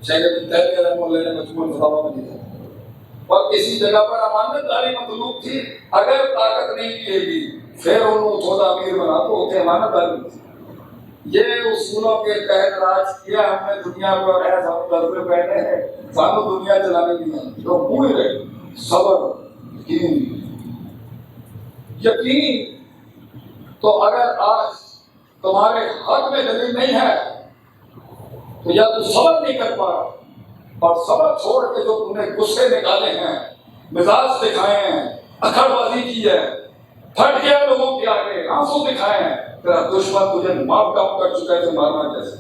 شیخ ابن تیمیہ رحمہ اللہ نے مجموع الفتاوی میں لکھا، اور کسی جگہ پر امانت داری مطلوب تھی، اگر طاقت نہیں ملے گی پھر انہوں تھوڑا امیر بنا دو، اسے امانت داری تھی۔ یہ اصولوں کے تحت راج کیا ہم نے دنیا پر، ایسا ہم دربے پہنے ہیں سانو دنیا چلانے نہیں آتی، جو پوری رہے صبر یقین. تو اگر آج تمہارے حق میں دلیل نہیں ہے تو یا تو صبر نہیں کر پا رہا، اور صبر چھوڑ کے جو تم نے غصے نکالے ہیں، مزاج دکھائے ہیں، اکھڑ بازی کی ہے، پھٹ گیا لوگوں کے آگے، آنسو دکھائے ہیں، تیرا دشمن تجھے ماپ ٹاپ کر چکا ہے، مارنا کیسے؟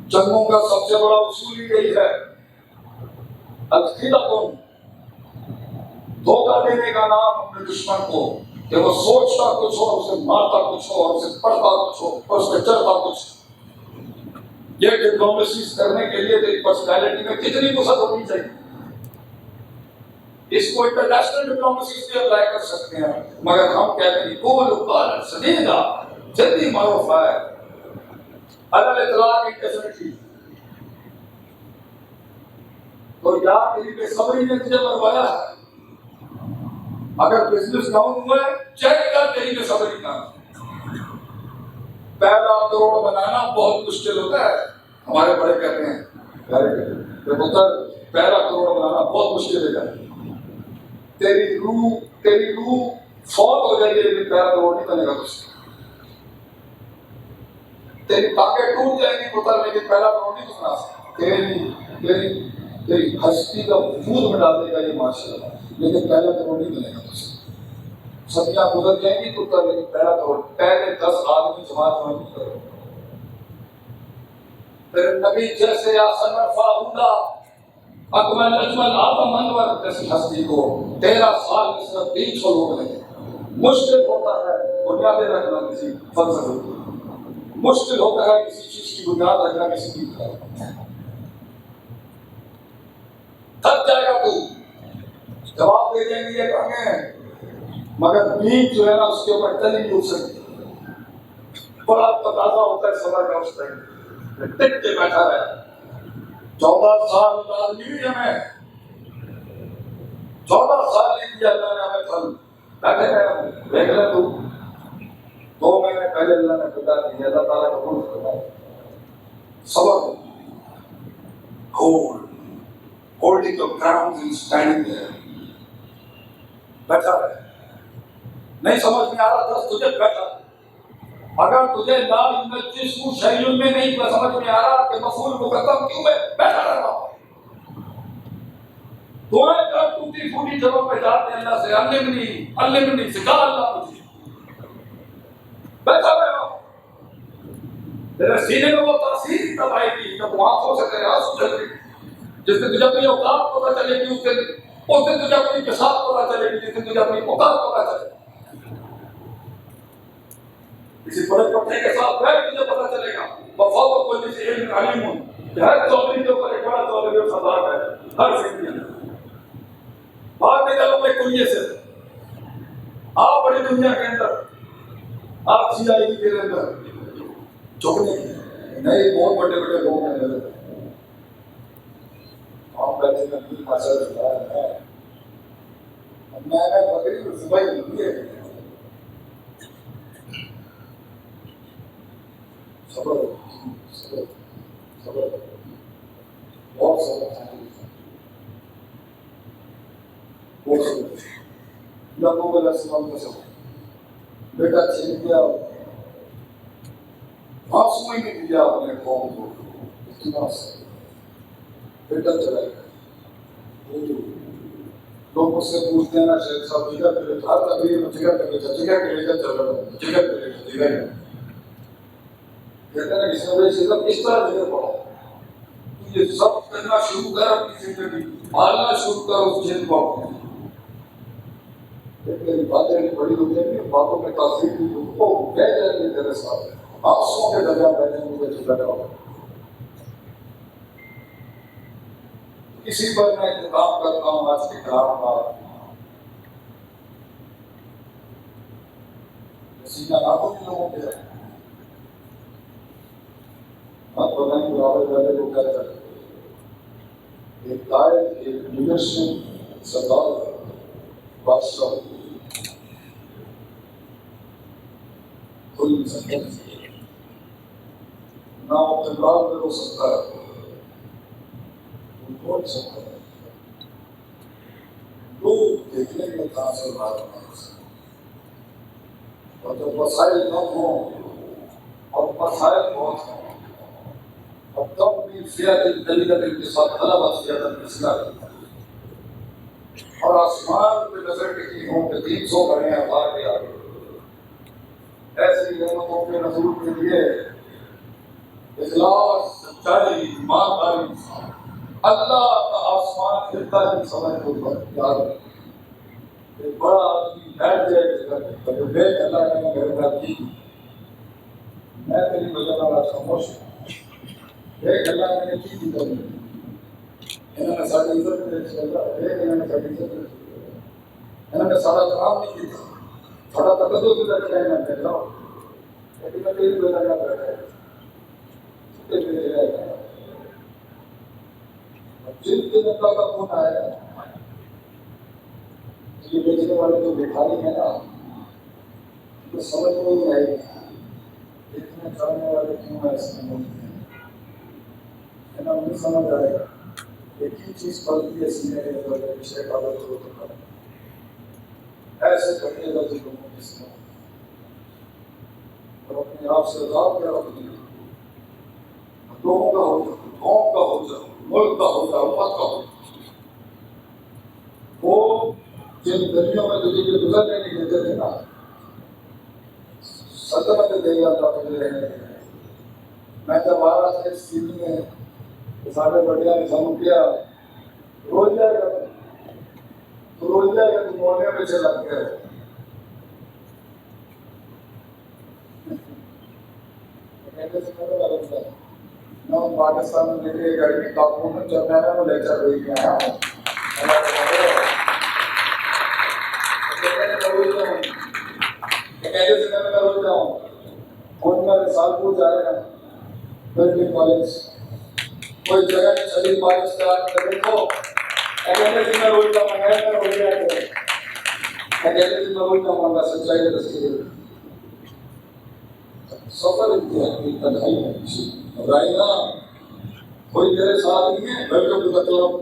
جنگوں کا سب سے بڑا اصول ہی یہی ہے، الخدعۃ، دھوکہ دینے کا نام اپنے دشمن کو، کہ وہ سوچتا کچھ ہو، اسے مارتا کچھ ہو، اور اسے پڑھتا کچھ ہو، اور اس پہ چڑھتا کچھ. یہ ڈپلومیسیز کرنے کے لیے تیری پرسنالٹی میں کتنی وسعت ہونی چاہیے. اس کو انٹرنیشنل ڈپلومیسی سے اپلائی کر سکتے ہیں، مگر ہم کہتے ہیں قول قال سدیدہ جلدی معروف ہے علل اطلاق انڈیفینٹلی. تو یا تیری بے صبری نے تجھے بروایا ہے. اگر بزنس ڈاؤن ہوا ہے چیک کر تیری بے صبری کا. پہلا کروڑ بنانا بہت مشکل ہوتا ہے، ہمارے بڑے کہتے ہیں کہ پتر پہلا کروڑ بنانا بہت مشکل ہے. تیری روح فوت ہو جائے گی لیکن پہلا کروڑ نہیں بنے گا کچھ. تیری طاقت ٹوٹ جائے گی پتر لیکن پہلا کروڑ نہیں بنا سکتا. تیری ہستی کا وجود میں ڈال دے گا یہ معاشرہ، لیکن پہلا کروڑ نہیں بنے گا کچھ. صدیاں گزر جائیں گی پتر لیکن پہلا کروڑ، پہلے 10 آدمی جماعت میں نہیں کرے. پھر نبی جیسے آسن فاہودہ اکمل اجمل آدم انور جیسی ہستی کو 13 سال میں صرف 300 لوگ رہے. مشکل ہوتا ہے بنیادیں رکھنا کسی فلسفے کی، مشکل ہوتا ہے کسی چیز کی بنیاد رکھنا کسی کی. تھک جائے گا تو جواب دے دیں گے یہ کہیں، مگر بیج جو ہے نا اس کے اوپر چلی نہیں اٹھ سکتی. بڑا تقاضا ہوتا ہے صبر کا اس ٹائم، ٹک کے بیٹھا رہا. 14 سال آدمی ہمیں 14 سال نہیں دیا اللہ نے ہمیں پھل، بیٹھے رہے دیکھ لیں. تو 2 مہینے پہلے اللہ نے بتا دیا، اللہ تعالیٰ کا قرض کرتا ہے. صبر holding your ground and standing there. بیٹھا رہے. نہیں سمجھ میں آ رہا دس تجھے بیٹھا. اگر تجھے لا یمجسو شیء میں نہیں سمجھ میں آ رہا کہ مفعول مقدم کیوں ہے، بیٹھا رہا. دعائیں کر ٹوٹی پھوٹی جگہوں پہ جاتے ہیں اللہ سے، علمنی سکھا اللہ مجھے. بیٹھا رہا. تیرے سینے میں وہ تاثیر تب آئے گی جب آنکھوں سے تیرے آنسو جھلے گی. جس دن تجھے اپنی اوقات پتہ چلے گی اس دن تجھے اپنی کسات پتہ چلے گی، جس دن تجھے اپنی اوقات پتہ چلے گی. کسی بڑے پٹھے کے ساتھ بیٹھ تجھے پتہ چلے گا وفاق کوئی سے علم علیم ہوں کہ ہر چودھری کے اوپر ایک بڑا چودھری اور سردار ہے. ہر زندگی باہر نکل اپنے کلیے سے، آپ بڑی دنیا کے اندر، آپ سی آئی ڈی کے اندر جھکنے کی نہیں. بہت بڑے بڑے لوگ ہیں آپ بیٹھے میں بھی ماشاء اللہ ہے. میں نے بکری کو صبح ہی ہوتی ہے. صبر بہت صبر یعقوب علیہ السلام کا صبر. بیٹا چھین دیا، آنسو ہی نہیں دیا اپنے قوم کو. اتنا بیٹا چلا گیا. لوگ مجھ سے پوچھتے ہیں نا شیخ صاحب جگر کرے گا، ہر تقریر میں جگر کرے گا، جگر کرے گا، چل رہا ہے جگر کرے گا، جگر کہتے ہیں کسی نے اس طرح جگر پڑا. یہ سب کرنا شروع کر اپنی زندگی، پالنا شروع کر اس جن کو. میری باتیں نہیں بڑی ہوتی ہیں، باتوں میں تاثیر بھی وہ بہ جائیں گے تیرے ساتھ. آنسوں کے دریا بہنے مجھے جھگڑا ہوا. اسی پر میں انتظام کرتا ہوں آج کے کلام کا. سینا لاکھوں کے لوگوں کے ہے. آپ بتائیں برابر والے کو کیا کرتے ہیں. ایک قائد، ایک لیڈرشپ، سردار، بادشاہ کل سکتے. نہ وہ کردار میں ہو سکتا ہے، وہ بول سکتا ہے، لوگ دیکھنے میں تاثر بات نہیں، اور جب وسائل کم ہوں اور مسائل بہت ہوں اور تب بھی فیاض دلیل کے ساتھ غلط فیاض مسئلہ کرتا ہے اور آسمان پہ نظر ٹکی ہوں کہ 300 بڑے آباد کے آگے ایسی نعمتوں کے نزول کے لیے اخلاص، سچائی، ایمانداری، اللہ کا آسمان پھرتا ہی سمجھ کو یاد رکھے۔ ایک بڑا آدمی بیٹھ جائے کہ دیکھ اللہ نے میرے بات کی، میں تیری وجہ والا خاموش ہوں، دیکھ اللہ نے کی تھی تم انہوں نے ساری عزت میں چل رہا، دیکھ انہوں نے ساری عزت میں انہوں نے سارا کام نہیں کیا، سارا تقدس بھی رکھ رہے ہیں میں کہتا ہوں، لیکن میں تیری وجہ کا بیٹھا ہے جن کے نقطہ کا فون آیا یہ بیچنے والے جو بھکاری ہیں نا تو سمجھ میں نہیں آئے گی دیکھنا چاہنے والے کیوں ایسے نہیں ہے نا، نہیں سمجھ آئے گا ایک ہی چیز پڑتی ہے سینے کے اندر وشے کا لفظ ہو تو کر ایسے کرنے کا جو لوگوں کی سمجھ اور اپنے آپ سے عذاب کیا رکھ دیا لوگوں کا ہو جاؤ، قوم کا ہو جاؤ، ملک کا ہو جاؤ، امت کا ہو جاؤ، وہ جن گلیوں میں تجھے یہ گزرنے نہیں دیتے تھے نا سلطنت دے گا اللہ تجھے رہنے دے گا۔ میں جب آ رہا تھا اس سیدھی میں تو سارے بڑھیا نے سامو کیا روز جائے گا تو روز جائے گا تو موڑنے میں چلا گیا کہتے سے میں نے لگتا ہے میں پاکستان میں دیکھے گاڑی کی کاپوں میں جب میں نے وہ لیکچر ہوئی کے آیا ہوں کہتے سے میں روز جاؤں ان میں رسالپور جا رہے ہیں میڈیکل کالج کوئی جگہ نہیں چلی پاکستان میں دیکھو کہتے سے میں روز جاؤں میں روز جایا کہتے سے میں روز جاؤں گا سچائی رستے سفر انتہائی تنہائی ہے گھبرائی نہ کوئی تیرے ساتھ نہیں ہے بلکہ تو مطلب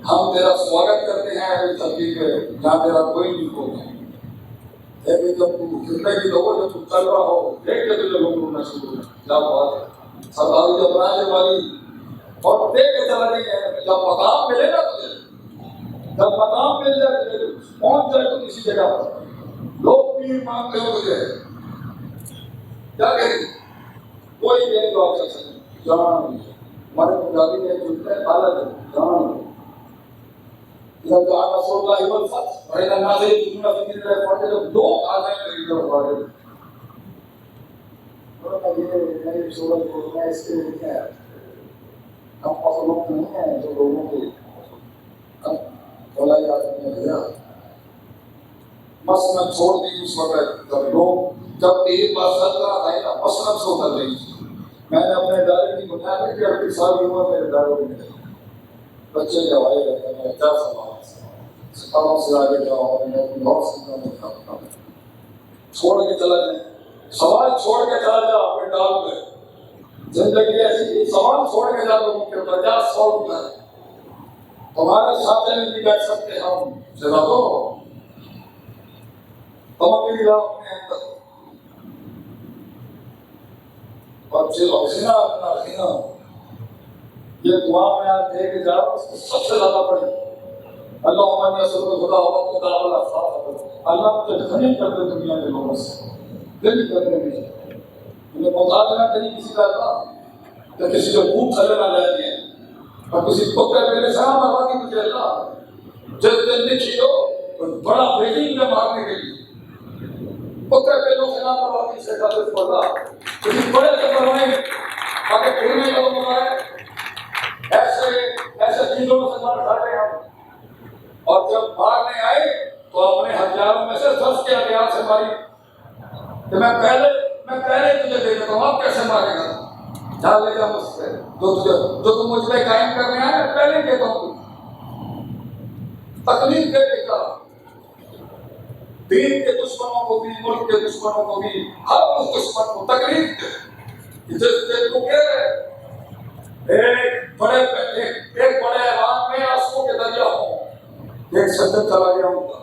ہم تیرا سواگت کرتے ہیں اس ترتیب میں جہاں تیرا کوئی نہیں ہوگا لیکن جب تم زندگی دو جب تم چل رہا ہو دیکھ کے تجھے لوگ ڈھونڈنا شروع ہو کیا بات ہے سرکاری جب بنانے والی اور دیکھ کے چلا نہیں ہے جب مقام ملے گا تجھے جب مقام مل جائے تجھے پہنچ جائے تو کسی جگہ پر لوگ پیر مانگتے ہو تجھے کیا کہیں کوئی نہیں تو آپ سے جان ہمارے پنجابی میں جھوٹے حالت ہے جان جب جان رسول اللہ علیہ وسلم اور ان نازل جنہ فکر رہے پڑھتے جب دو آزائیں خرید کر پڑھے اور یہ نئی صورت کو میں اس کے لیے ہے ہم فصلوں نہیں ہیں جو لوگوں کے بولا جاتا ہے بھیا مسلم چھوڑ دی اس وقت جب لوگ جب ایک بار سلطنت آئی نا مسلم سے اتر گئی میں نے اپنے دائرے کی بنیاد میں کہ 38 سال کی عمر میرے دائروں میں بچے جوائے رہتے ہیں کیا سوال ستاروں سے آگے جاؤ میں اپنی اور سننا نہیں کرتا چھوڑ کے چلا جائیں سوال چھوڑ کے چلا جا اپنے ڈال میں زندگی ایسی سوال چھوڑ کے جا لوگوں کے 50 سال میں تمہارے ساتھ نہیں بیٹھ سکتے ہم جگہ دو تمام کی راہ اپنے اندر اور سینا اپنا سینا یہ دعا میں آپ دے کے جاؤ اس کو سب سے زیادہ پڑھیں اللہ عمر نے سب خدا ہوا خدا والا خاص اللہ مجھے غنی کر دے دنیا کے لوگوں سے غنی کر دے مجھے انہیں محتاج نہ کریں کسی کا اللہ کہ کسی کو بھوک تھلے نہ لے دیں اور کسی کو کہ میرے سلام آبادی مجھے اللہ جس دن لکھی ہو بڑا بریکنگ میں مارنے کے لیے پکڑ پہ لوگ سلام آبادی سے قدر پڑا کسی بڑے سے بڑھائیں تاکہ پھرنے کا لوگ بنائے ایسے چیزوں سے مار کھاتے ہم اور جب مارنے آئے تو اپنے ہتھیاروں میں سے 10 کے ہتھیار سے ماری کہ میں پہلے تجھے دے دیتا ہوں آپ کیسے مارے گا جا لے جا مجھ سے جو تم مجھ پہ قائم کرنے آئے میں پہلے دیتا ہوں تکلیف دے کے جا دین کے دشمنوں کو بھی ملک کے دشمنوں کو بھی ہر اس دشمن کو تکلیف دے ایک بڑے ایوان میں آنسوؤں کے دریا ہوں، ایک سجن چلا گیا ان کا،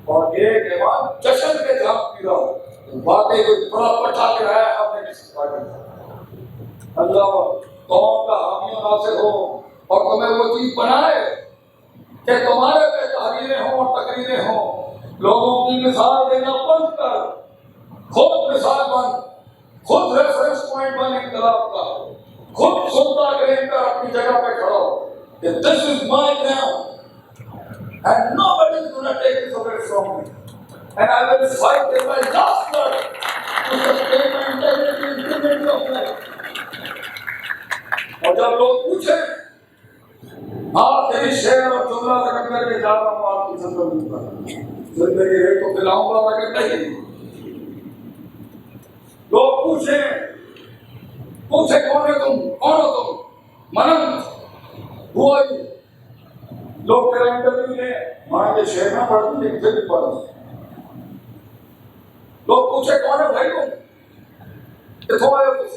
اور ایک ایوان جشن کے جام پی رہا ہوں، واقعی کوئی بڑا پٹھا کے رہا ہے آپ نے کسی کا کرتا۔ اللہ قوم کا حامی و ناصر ہو اور تمہیں وہ چیز بنائے کہ تمہارے پہ تحریریں ہوں اور تقریریں ہوں، لوگوں کی مثال دینا بند کر، خود مثال بن، خود ریفرنس پوائنٹ بن انقلاب کا، خود سنتا گرین کر اپنی جگہ پہ کھڑا ہو کہ this is my ground and nobody is going to take this away from me and I will fight till my last blood to sustain my integrity and dignity of life۔ اور جب لوگ پوچھیں آخری شعر اور جملہ لگا کر کے جا رہا ہوں آپ کی زندگی پر، زندگی ہے تو پلاؤں گا مگر نہیں۔ لوگ پوچھیں کون ہے تم، کون ہو تم، منن ہوا ہی، لوگ تیرا انٹرویو لیں، وہاں کے شعر نہ پڑھتی لیکن پھر بھی پڑھتے۔ لوگ پوچھے کون ہے بھائی تم، کتوں آئے ہو تم،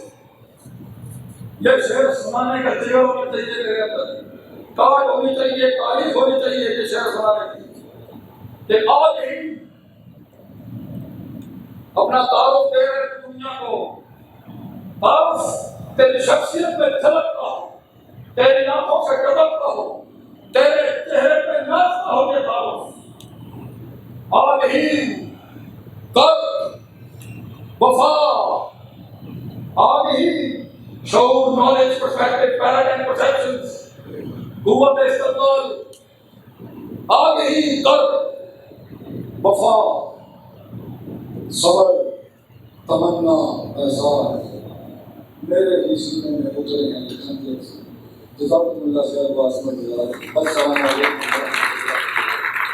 یہ شعر سنانے کا جگہ ہونا چاہیے میرے اندر، کاٹ ہونی چاہیے، تاریخ ہونی چاہیے یہ شعر سنانے کی، کہ آج ہی اپنا تعارف دے رہے دنیا کو، تعارف تیری شخصیت میں جھلکتا ہو، تیری آنکھوں سے ٹپکتا ہو، تیرے چہرے پہ ناچتا ہو یہ تعارف، آج ہی قدر، وفا، آج ہی شعور، نالج، پرسپیکٹو، پیراڈائم، پرسیپشنز، قوت استقبال، آج ہی قدر، وفا، صبر، تمنا، احساس میرے ہی سینے میں اترے ہیں لکھن کے۔ جزاکم اللہ خیر، السلام علیکم۔